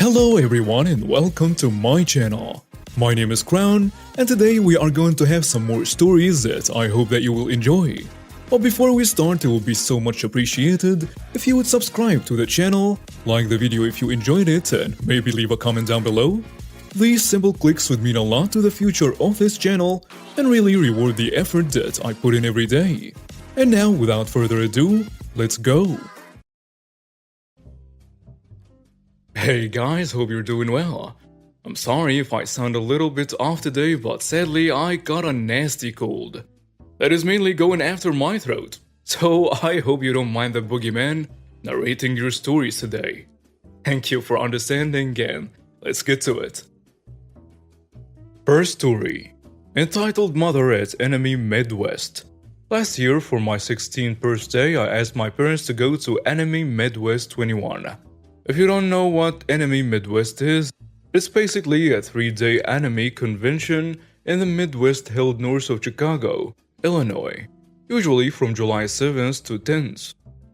Hello everyone and welcome to my channel. My name is Crown and today we are going to have some more stories that I hope that you will enjoy. But before we start, it would be so much appreciated if you would subscribe to the channel, like the video if you enjoyed it, and maybe leave a comment down below. These simple clicks would mean a lot to the future of this channel and really reward the effort that I put in every day. And now, without further ado, let's go! Hey guys, hope you're doing well. I'm sorry if I sound a little bit off today, but sadly I got a nasty cold that is mainly going after my throat. So I hope you don't mind the boogeyman narrating your stories today. Thank you for understanding and let's get to it. First story, entitled Mother at Enemy Midwest. Last year for my 16th birthday, I asked my parents to go to Enemy Midwest 21. If you don't know what Enemy Midwest is, it's basically a 3-day anime convention in the Midwest held north of Chicago, Illinois, usually from July 7th to 10th.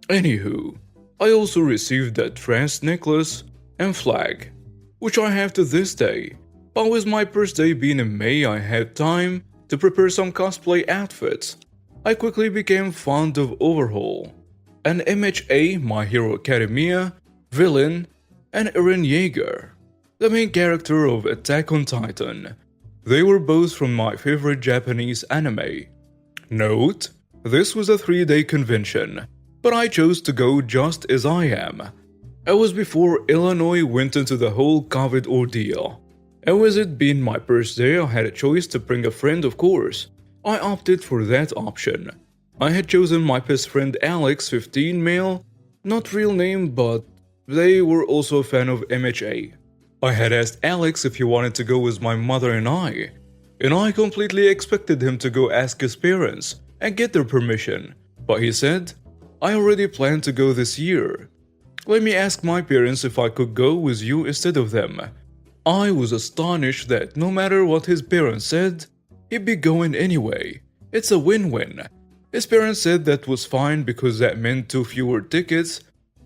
Anywho, I also received that dress necklace and flag, which I have to this day, but with my birthday being in May, I had time to prepare some cosplay outfits. I quickly became fond of Overhaul, an MHA My Hero Academia villain, and Eren Yeager, the main character of Attack on Titan. They were both from my favorite Japanese anime. Note, this was a 3-day convention, but I chose to go just as I am. It was before Illinois went into the whole COVID ordeal. And with it being my birthday, I had a choice to bring a friend, of course. I opted for that option. I had chosen my best friend Alex, 15 male, not real name, but they were also a fan of MHA. I had asked Alex if he wanted to go with my mother and I completely expected him to go ask his parents and get their permission, but he said, I already planned to go this year. Let me ask my parents if I could go with you instead of them. I was astonished that no matter what his parents said, he'd be going anyway. It's a win-win. His parents said that was fine because that meant 2 fewer tickets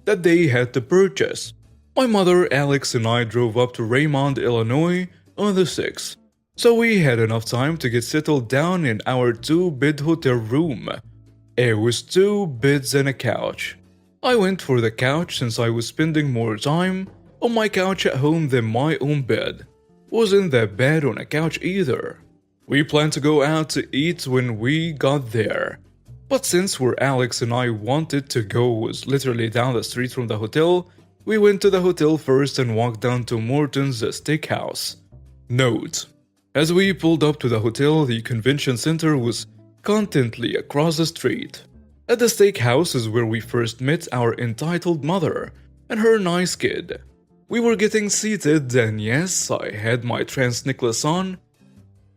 that they had to purchase. My mother, Alex, and I drove up to Raymond, Illinois on the 6th, so we had enough time to get settled down in our 2-bed hotel room. It was 2 beds and a couch. I went for the couch since I was spending more time on my couch at home than my own bed. Wasn't that bad on a couch either. We planned to go out to eat when we got there. But since where Alex and I wanted to go was literally down the street from the hotel, we went to the hotel first and walked down to Morton's Steakhouse. Note: as we pulled up to the hotel, the convention center was constantly across the street. At the steakhouse is where we first met our entitled mother and her nice kid. We were getting seated and yes, I had my trans necklace on,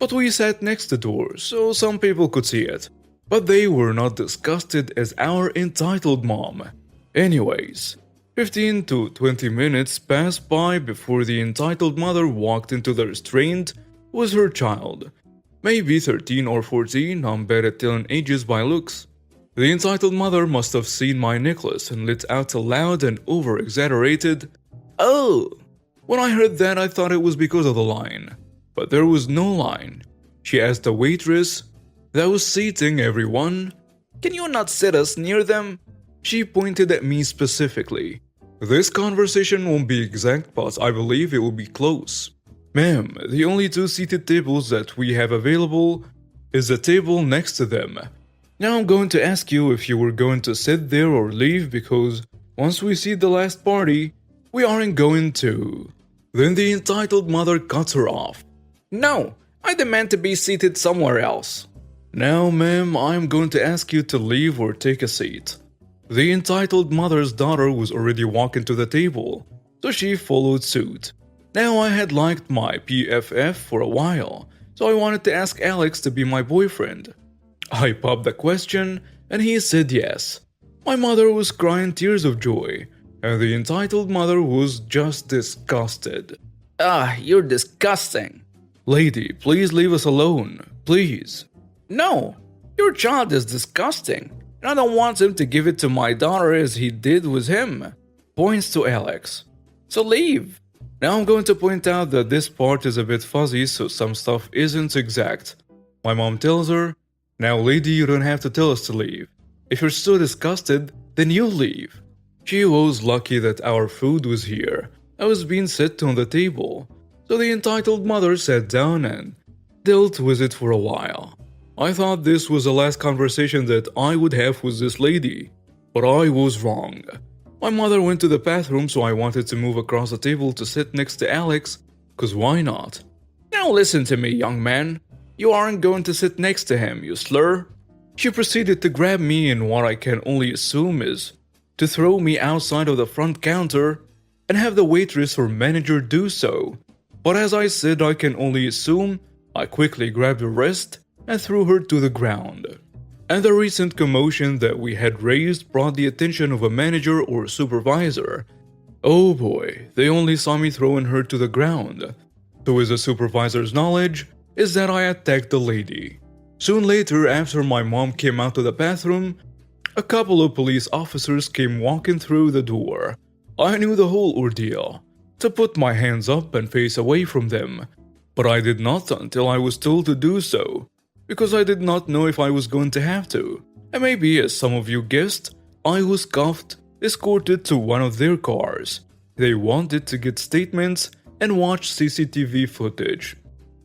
but we sat next to the door so some people could see it. But they were not disgusted as our entitled mom. Anyways, 15 to 20 minutes passed by before the entitled mother walked into the restaurant with her child. Maybe 13 or 14, I'm bad at telling ages by looks. The entitled mother must have seen my necklace and let out a loud and over-exaggerated, "Oh!" When I heard that, I thought it was because of the line. But there was no line. She asked the waitress that was seating everyone, "Can you not sit us near them?" She pointed at me specifically. This conversation won't be exact, but I believe it will be close. "Ma'am, the only 2 seated tables that we have available is the table next to them. Now I'm going to ask you if you were going to sit there or leave because once we see the last party, we aren't going to." Then the entitled mother cuts her off. "No, I demand to be seated somewhere else." "Now, ma'am, I'm going to ask you to leave or take a seat." The entitled mother's daughter was already walking to the table, so she followed suit. Now, I had liked my PFF for a while, so I wanted to ask Alex to be my boyfriend. I popped the question, and he said yes. My mother was crying tears of joy, and the entitled mother was just disgusted. You're disgusting." "Lady, please leave us alone, please." "No, your child is disgusting, and I don't want him to give it to my daughter as he did with him." Points to Alex. "So leave." Now I'm going to point out that this part is a bit fuzzy, so some stuff isn't exact. My mom tells her, "Now lady, you don't have to tell us to leave. If you're so disgusted, then you leave." She was lucky that our food was here. I was being set on the table. So the entitled mother sat down and dealt with it for a while. I thought this was the last conversation that I would have with this lady, but I was wrong. My mother went to the bathroom, so I wanted to move across the table to sit next to Alex, cause why not? "Now listen to me, young man. You aren't going to sit next to him, you slur." She proceeded to grab me in what I can only assume is to throw me outside of the front counter and have the waitress or manager do so. But as I said, I can only assume, I quickly grabbed her wrist and threw her to the ground. And the recent commotion that we had raised brought the attention of a manager or supervisor. Oh boy, they only saw me throwing her to the ground. To his supervisor's knowledge is that I attacked the lady. Soon later, after my mom came out of the bathroom, a couple of police officers came walking through the door. I knew the whole ordeal, to put my hands up and face away from them, but I did not until I was told to do so, because I did not know if I was going to have to. And maybe, as some of you guessed, I was cuffed, escorted to one of their cars. They wanted to get statements and watch CCTV footage.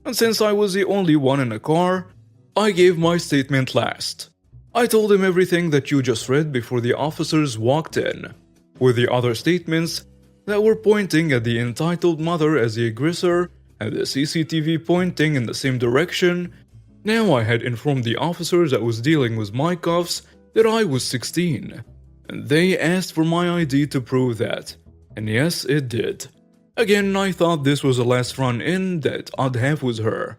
And since I was the only one in the car, I gave my statement last. I told him everything that you just read before the officers walked in, with the other statements that were pointing at the entitled mother as the aggressor and the CCTV pointing in the same direction. Now I had informed the officers that was dealing with my cuffs that I was 16, and they asked for my ID to prove that, and yes, it did. Again, I thought this was the last run-in that I'd have with her.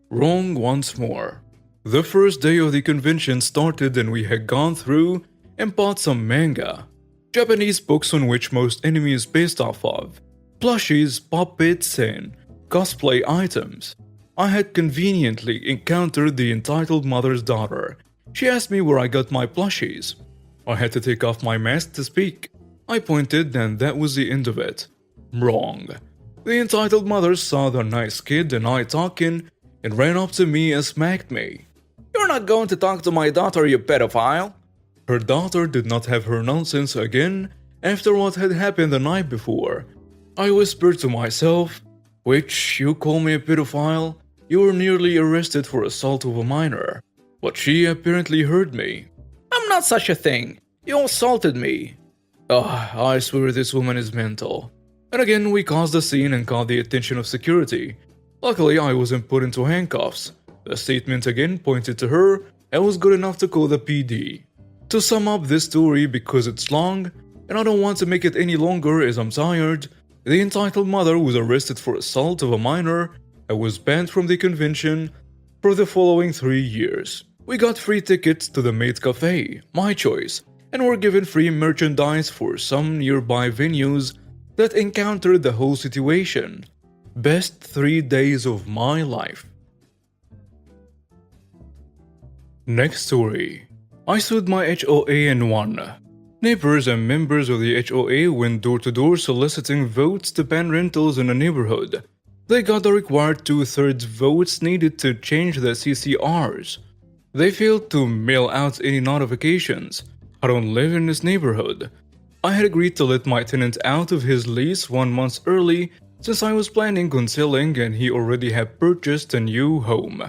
Wrong once more. The first day of the convention started and we had gone through and bought some manga, Japanese books on which most anime is based off of, plushies, puppets, and cosplay items. I had conveniently encountered the entitled mother's daughter. She asked me where I got my plushies. I had to take off my mask to speak. I pointed and that was the end of it. Wrong. The entitled mother saw the nice kid and I talking and ran up to me and smacked me. "You're not going to talk to my daughter, you pedophile." Her daughter did not have her nonsense again after what had happened the night before. I whispered to myself, "Which, you call me a pedophile? You were nearly arrested for assault of a minor." But she apparently heard me. "I'm not such a thing. You assaulted me." I swear this woman is mental. And again, we caused a scene and caught the attention of security. Luckily, I wasn't put into handcuffs. The statement again pointed to her and was good enough to call the PD. To sum up this story, because it's long, and I don't want to make it any longer as I'm tired, the entitled mother was arrested for assault of a minor and was banned from the convention for the following 3 years. We got free tickets to the Maid Cafe, my choice, and were given free merchandise for some nearby venues that encountered the whole situation. Best 3 days of my life. Next story. I sued my HOA and won. Neighbors and members of the HOA went door to door soliciting votes to ban rentals in the neighborhood. They got the required 2/3 votes needed to change the CCRs. They failed to mail out any notifications. I don't live in this neighborhood. I had agreed to let my tenant out of his lease 1 month early since I was planning on selling and he already had purchased a new home.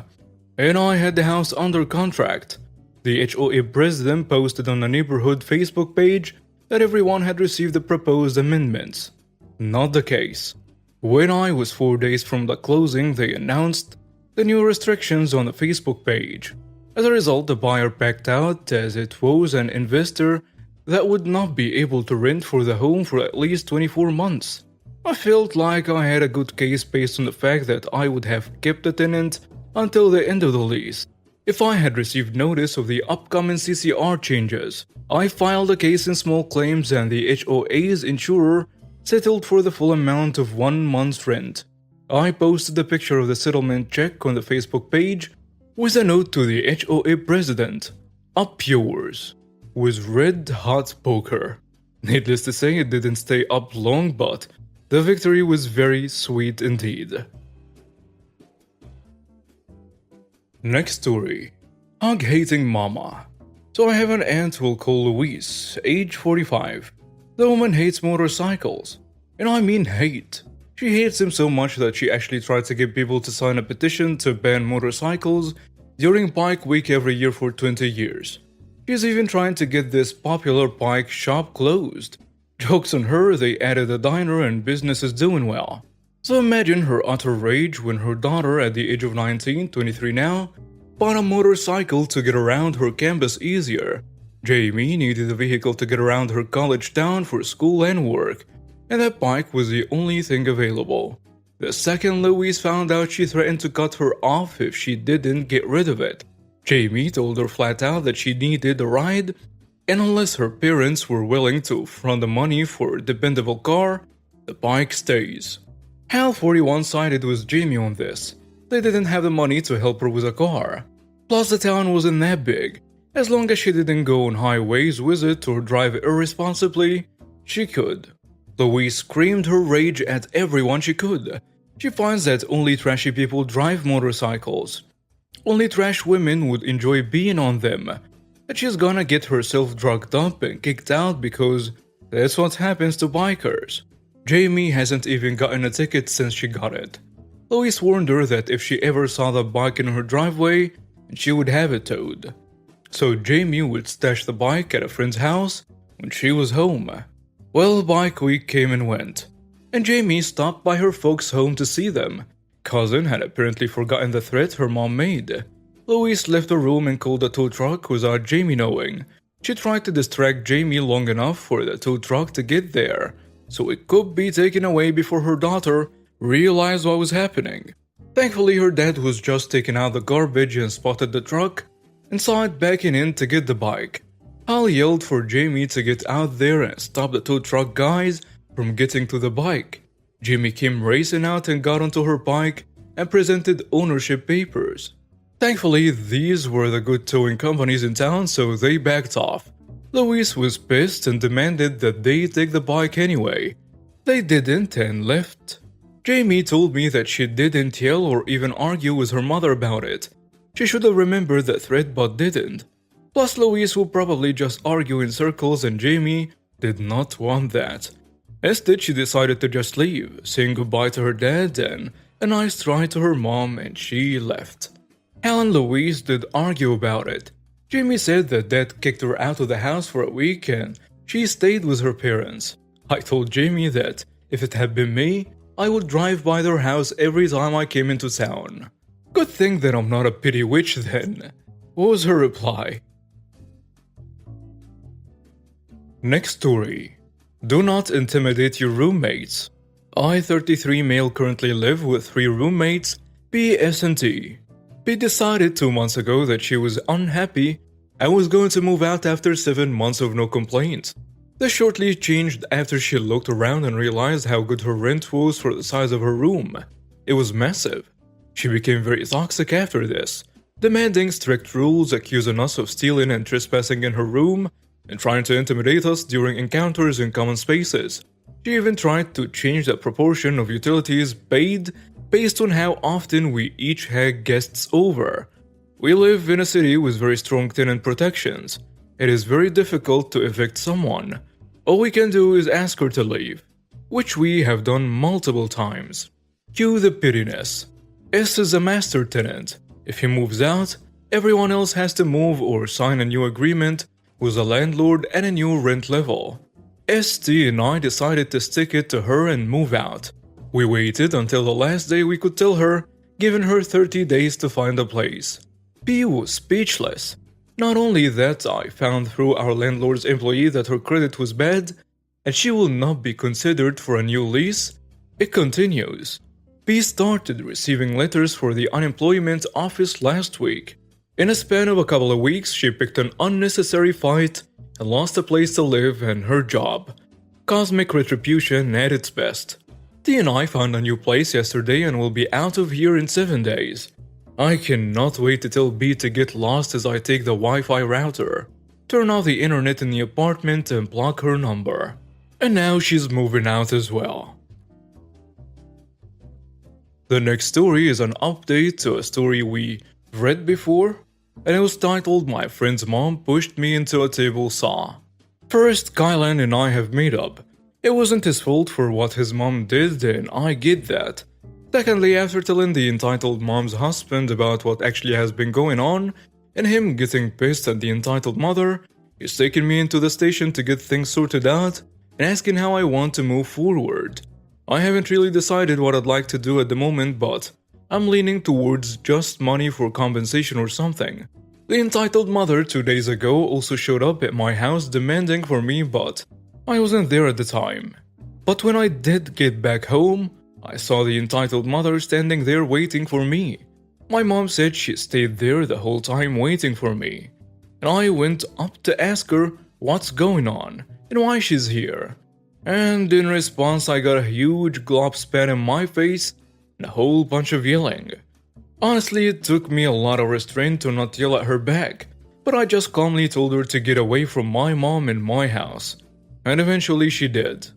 And I had the house under contract. The HOA president posted on the neighborhood Facebook page that everyone had received the proposed amendments. Not the case. When I was 4 days from the closing, they announced the new restrictions on the Facebook page. As a result, the buyer backed out as it was an investor that would not be able to rent for the home for at least 24 months. I felt like I had a good case based on the fact that I would have kept the tenant until the end of the lease. If I had received notice of the upcoming CCR changes, I filed a case in small claims and the HOA's insurer settled for the full amount of 1 month's rent. I posted a picture of the settlement check on the Facebook page with a note to the HOA president, "Up yours," with red hot poker. Needless to say, it didn't stay up long, but The victory was very sweet indeed. Next story. Hog-hating mama. So I have an aunt we'll call Louise, age 45. The woman hates motorcycles. And I mean hate. She hates them so much that she actually tried to get people to sign a petition to ban motorcycles during Bike Week every year for 20 years. She's even trying to get this popular bike shop closed. Joke's on her, they added a diner and business is doing well. So imagine her utter rage when her daughter at the age of 19, 23 now, bought a motorcycle to get around her campus easier. Jamie needed a vehicle to get around her college town for school and work, and that bike was the only thing available. The second Louise found out, she threatened to cut her off if she didn't get rid of it. Jamie told her flat out that she needed a ride, and unless her parents were willing to front the money for a dependable car, the bike stays. Hal 41 sided with Jamie on this. They didn't have the money to help her with a car. Plus the town wasn't that big. As long as she didn't go on highways with it or drive irresponsibly, she could. Louise screamed her rage at everyone she could. She finds that only trashy people drive motorcycles. Only trash women would enjoy being on them. That she's gonna get herself drugged up and kicked out because that's what happens to bikers. Jamie hasn't even gotten a ticket since she got it. Louise warned her that if she ever saw the bike in her driveway, she would have it towed. So Jamie would stash the bike at a friend's house when she was home. Well, Bike Week came and went, and Jamie stopped by her folks' home to see them. Cousin had apparently forgotten the threat her mom made. Louise left the room and called the tow truck without Jamie knowing. She tried to distract Jamie long enough for the tow truck to get there, so it could be taken away before her daughter realized what was happening. Thankfully, her dad was just taking out the garbage and spotted the truck and saw it backing in to get the bike. Hal yelled for Jamie to get out there and stop the tow truck guys from getting to the bike. Jamie came racing out and got onto her bike and presented ownership papers. Thankfully, these were the good towing companies in town, so they backed off. Louise was pissed and demanded that they take the bike anyway. They didn't and left. Jamie told me that she didn't yell or even argue with her mother about it. She should have remembered the threat but didn't. Plus, Louise will probably just argue in circles and Jamie did not want that. Instead, she decided to just leave, saying goodbye to her dad and a nice try to her mom, and she left. Hal and Louise did argue about it. Jamie said that dad kicked her out of the house for a week and she stayed with her parents. I told Jamie that if it had been me, I would drive by their house every time I came into town. Good thing that I'm not a pity witch then. What was her reply? Next story. Do not intimidate your roommates. I, 33 male, currently live with 3 roommates, P, S, and T. P decided 2 months ago that she was unhappy and was going to move out after 7 months of no complaints. This shortly changed after she looked around and realized how good her rent was for the size of her room. It was massive. She became very toxic after this, demanding strict rules, accusing us of stealing and trespassing in her room, and trying to intimidate us during encounters in common spaces. She even tried to change the proportion of utilities paid based on how often we each had guests over. We live in a city with very strong tenant protections. It is very difficult to evict someone. All we can do is ask her to leave, which we have done multiple times. Cue the pittiness. S is a master tenant. If he moves out, everyone else has to move or sign a new agreement with a landlord at a new rent level. ST and I decided to stick it to her and move out. We waited until the last day we could tell her, giving her 30 days to find a place. P was speechless. Not only that, I found through our landlord's employee that her credit was bad, and she will not be considered for a new lease. It continues. P started receiving letters for the unemployment office last week. In a span of a couple of weeks, she picked an unnecessary fight and lost a place to live and her job. Cosmic retribution at its best. T and I found a new place yesterday and will be out of here in 7 days. I cannot wait to tell B to get lost as I take the Wi-Fi router, turn off the internet in the apartment and block her number. And now she's moving out as well. The next story is an update to a story we read before, and it was titled My Friend's Mom Pushed Me into a Table Saw. First, Kylan and I have made up. It wasn't his fault for what his mom did, and I get that. Secondly, after telling the entitled mom's husband about what actually has been going on, and him getting pissed at the entitled mother, he's taken me into the station to get things sorted out and asking how I want to move forward. I haven't really decided what I'd like to do at the moment, but I'm leaning towards just money for compensation or something. The entitled mother 2 days ago also showed up at my house demanding for me, but I wasn't there at the time. But when I did get back home, I saw the entitled mother standing there waiting for me. My mom said she stayed there the whole time waiting for me. And I went up to ask her what's going on and why she's here. And in response, I got a huge glob spat in my face and a whole bunch of yelling. Honestly, it took me a lot of restraint to not yell at her back, but I just calmly told her to get away from my mom and my house. And eventually she did.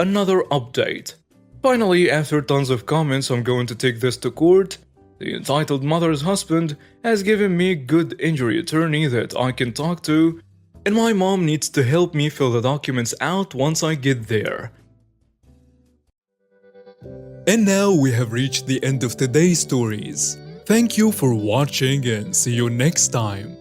Another update. Finally, after tons of comments I'm going to take this to court, the entitled mother's husband has given me a good injury attorney that I can talk to, and my mom needs to help me fill the documents out once I get there. And now we have reached the end of today's stories. Thank you for watching and see you next time.